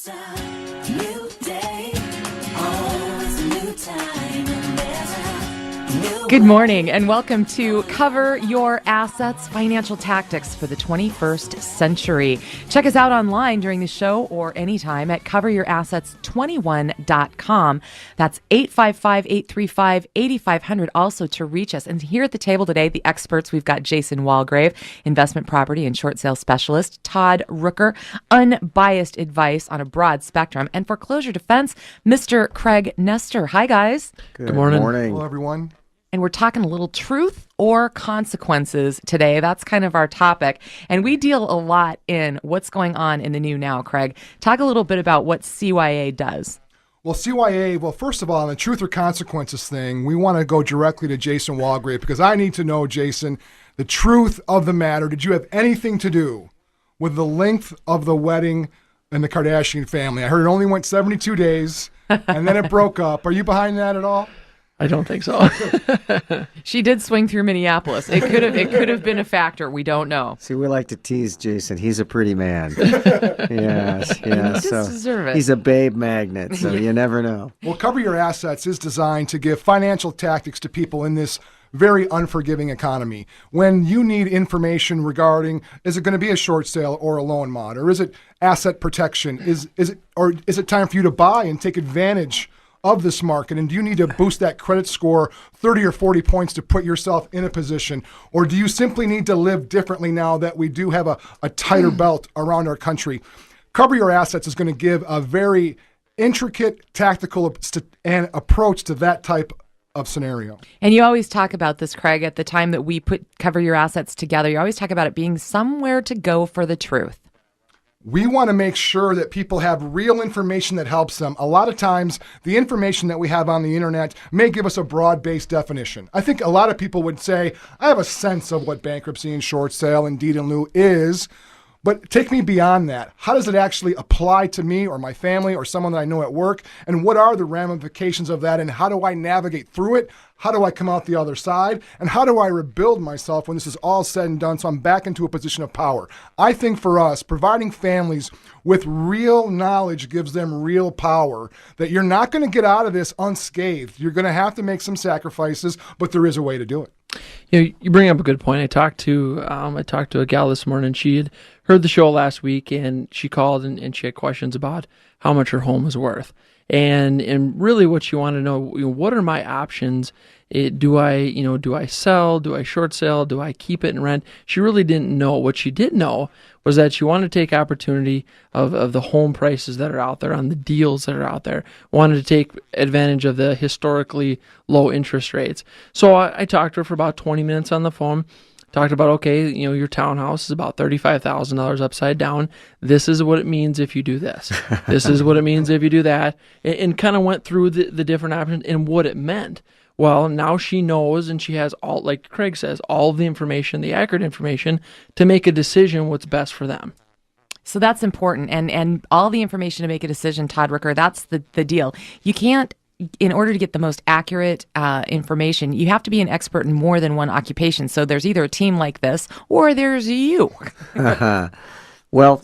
It's a new day. Oh, it's a new time. And there's a new Good morning and welcome to Cover Your Assets Financial Tactics for the 21st Century. Check us out online during the show or anytime at coveryourassets21.com. That's 855-835-8500 also to reach us. And here at the table today, the experts, we've got Jason Walgrave, investment property and short sale specialist, Todd Rooker, unbiased advice on a broad spectrum, and foreclosure defense, Mr. Craig Nestor. Hi, guys. Good morning. Hello, everyone. And we're talking a little truth or consequences today. That's kind of our topic. And we deal a lot in what's going on in the new now, Craig. Talk a little bit about what CYA does. Well, CYA, first of all, on the truth or consequences thing, we want to go directly to Jason Walgrave because I need to know, Jason, the truth of the matter. Did you have anything to do with the length of the wedding in the Kardashian family? I heard it only went 72 days and then it broke up. Are you behind that at all? I don't think so. She did swing through Minneapolis. It could have been a factor. We don't know. See, we like to tease Jason. He's a pretty man. Yes. He does deserve it. He's a babe magnet, so you never know. Well, Cover Your Assets is designed to give financial tactics to people in this very unforgiving economy. When you need information regarding, is it going to be a short sale or a loan mod, or is it asset protection? Is it time for you to buy and take advantage of this market? And do you need to boost that credit score 30 or 40 points to put yourself in a position? Or do you simply need to live differently now that we do have a tighter belt around our country? Cover Your Assets is going to give a very intricate tactical and approach to that type of scenario. And you always talk about this, Craig, at the time that we put Cover Your Assets together. You always talk about it being somewhere to go for the truth. We want to make sure that people have real information that helps them. A lot of times, the information that we have on the internet may give us a broad-based definition. I think a lot of people would say, I have a sense of what bankruptcy and short sale and deed in lieu is, but take me beyond that. How does it actually apply to me or my family or someone that I know at work? And what are the ramifications of that? And how do I navigate through it? How do I come out the other side? And how do I rebuild myself when this is all said and done so I'm back into a position of power? I think for us, providing families with real knowledge gives them real power, that you're not going to get out of this unscathed. You're going to have to make some sacrifices, but there is a way to do it. You bring up a good point. I talked to a gal this morning. She had heard the show last week, and she called and she had questions about how much her home is worth. And really what she wanted to know, what are my options? Do I sell? Do I short sell? Do I keep it and rent? She really didn't know. What she did know was that she wanted to take opportunity of the home prices that are out there, on the deals that are out there, wanted to take advantage of the historically low interest rates. So I talked to her for about 20 minutes on the phone. Talked about, okay, your townhouse is about $35,000 upside down. This is what it means if you do this. This is what it means if you do that. And kind of went through the different options and what it meant. Well, now she knows, and she has all, like Craig says, all of the information, the accurate information, to make a decision what's best for them. So that's important. And all the information to make a decision, Todd Rooker, that's the deal. You can't, in order to get the most accurate information, you have to be an expert in more than one occupation. So there's either a team like this or there's you. Well,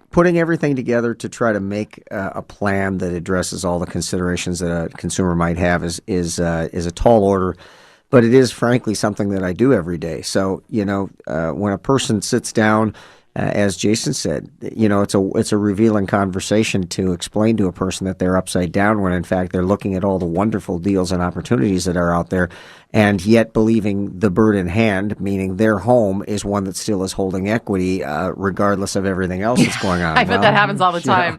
putting everything together to try to make a plan that addresses all the considerations that a consumer might have is a tall order, but it is frankly something that I do every day. So, when a person sits down, as Jason said, it's a revealing conversation to explain to a person that they're upside down when in fact they're looking at all the wonderful deals and opportunities that are out there, and yet believing the bird in hand, meaning their home is one that still is holding equity regardless of everything else that's going on. I bet that happens all the time.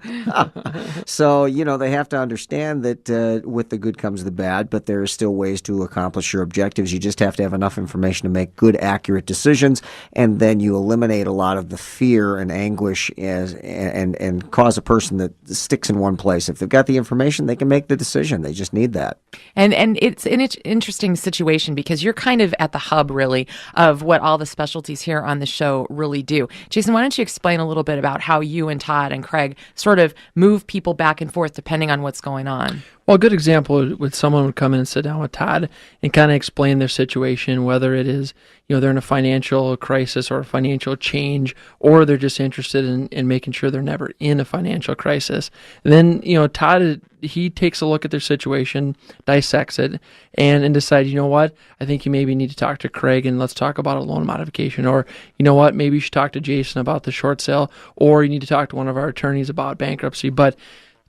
So, they have to understand that with the good comes the bad, but there are still ways to accomplish your objectives. You just have to have enough information to make good, accurate decisions, and then you eliminate a lot of the fear and anguish and cause a person that sticks in one place. If they've got the information, they can make the decision. They just need that. And it's an interesting situation because you're kind of at the hub, really, of what all the specialties here on the show really do. Jason, why don't you explain a little bit about how you and Todd and Craig sort of move people back and forth depending on what's going on? Well, a good example with someone would come in and sit down with Todd and kind of explain their situation, whether it is, they're in a financial crisis or a financial change, or they're just interested in making sure they're never in a financial crisis. And then, Todd, he takes a look at their situation, dissects it, and decides, I think you maybe need to talk to Craig and let's talk about a loan modification. Or, maybe you should talk to Jason about the short sale, or you need to talk to one of our attorneys about bankruptcy. But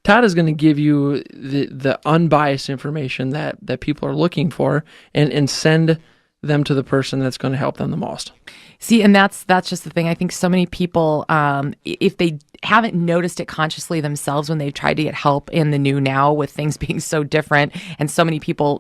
Todd is going to give you the unbiased information that people are looking for and send them to the person that's going to help them the most. See, and that's just the thing. I think so many people, if they haven't noticed it consciously themselves when they've tried to get help in the new now with things being so different and so many people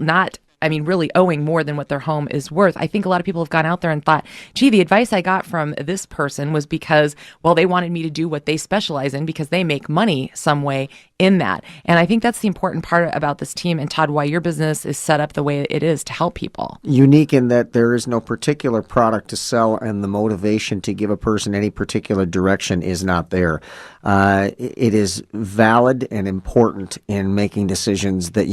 really owing more than what their home is worth. I think a lot of people have gone out there and thought, gee, the advice I got from this person was because, they wanted me to do what they specialize in because they make money some way in that. And I think that's the important part about this team, and Todd, why your business is set up the way it is to help people. Unique in that there is no particular product to sell, and the motivation to give a person any particular direction is not there. It is valid and important in making decisions that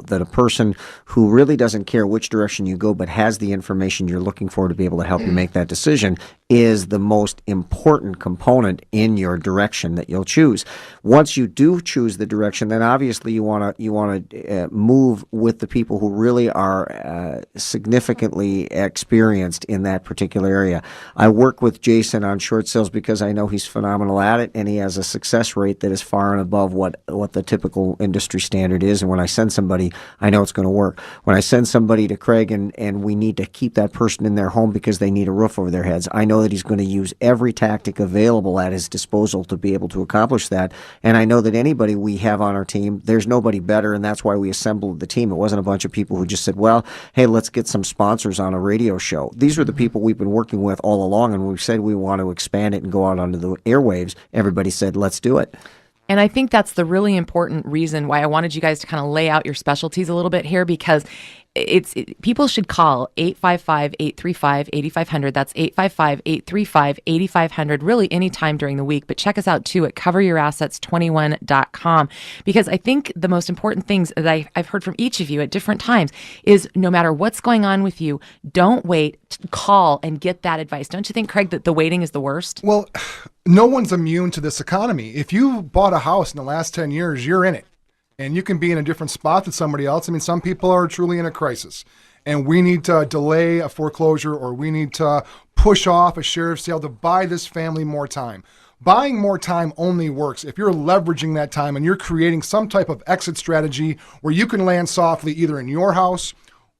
that a person who really doesn't care which direction you go but has the information you're looking for to be able to help you make that decision is the most important component in your direction that you'll choose. Once you do choose the direction, then obviously you want to move with the people who really are significantly experienced in that particular area. I work with Jason on short sales because I know he's phenomenal at it, and he has a success rate that is far and above what the typical industry standard is. And when I send somebody, I know it's going to work. When I send somebody to Craig and we need to keep that person in their home because they need a roof over their heads, I know that he's going to use every tactic available at his disposal to be able to accomplish that. And I know that anybody we have on our team, there's nobody better, and that's why we assembled the team. It wasn't a bunch of people who just said, well, hey, let's get some sponsors on a radio show. These are the people we've been working with all along, and we said we want to expand it and go out onto the airwaves. Everybody said, let's do it. And I think that's the really important reason why I wanted you guys to kind of lay out your specialties a little bit here, because people should call 855-835-8500. That's 855-835-8500, really anytime during the week. But check us out too at coveryourassets21.com, because I think the most important things that I've heard from each of you at different times is no matter what's going on with you, don't wait, call and get that advice. Don't you think, Craig, that the waiting is the worst? Well, no one's immune to this economy. If you bought a house in the last 10 years, you're in it. And you can be in a different spot than somebody else. I mean, some people are truly in a crisis. And we need to delay a foreclosure, or we need to push off a sheriff's sale to buy this family more time. Buying more time only works if you're leveraging that time and you're creating some type of exit strategy where you can land softly either in your house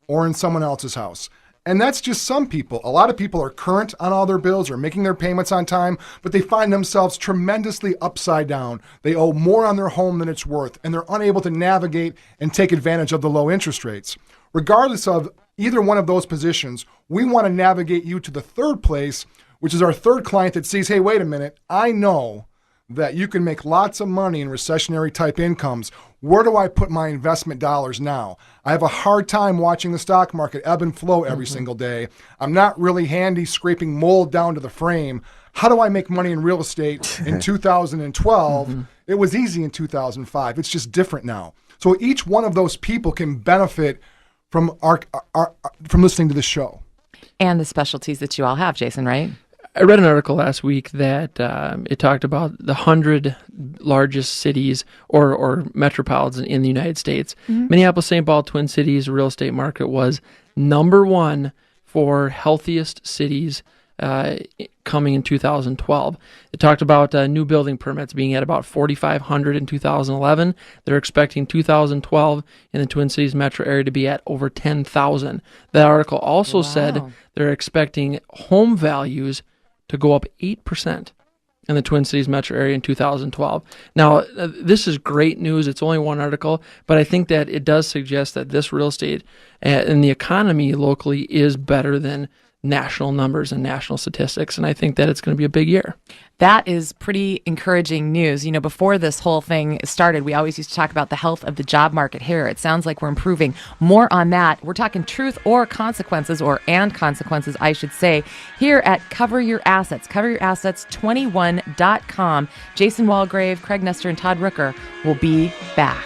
or in someone else's house. And that's just some people. A lot of people are current on all their bills or making their payments on time, but they find themselves tremendously upside down. They owe more on their home than it's worth, and they're unable to navigate and take advantage of the low interest rates. Regardless of either one of those positions, we want to navigate you to the third place, which is our third client that sees, hey, wait a minute, I know that you can make lots of money in recessionary type incomes. Where do I put my investment dollars now? I have a hard time watching the stock market ebb and flow every single day. I'm not really handy scraping mold down to the frame. How do I make money in real estate in 2012? It was easy in 2005. It's just different now. So each one of those people can benefit from from listening to this show. And the specialties that you all have, Jason, right? I read an article last week that it talked about the 100 largest cities or metropolitans in the United States. Minneapolis, St. Paul, Twin Cities real estate market was number one for healthiest cities coming in 2012. It talked about new building permits being at about 4,500 in 2011. They're expecting 2012 in the Twin Cities metro area to be at over 10,000. That article also said they're expecting home values to go up 8% in the Twin Cities metro area in 2012. Now, this is great news. It's only one article, but I think that it does suggest that this real estate and the economy locally is better than national numbers and national statistics, and I think that it's going to be a big year. That is pretty encouraging news. You know, before this whole thing started, we always used to talk about the health of the job market here. It sounds like we're improving. More on that. We're talking truth or consequences, and consequences, I should say, here at Cover Your Assets, coveryourassets21.com. Jason Walgrave, Craig Nestor, and Todd Rooker will be back.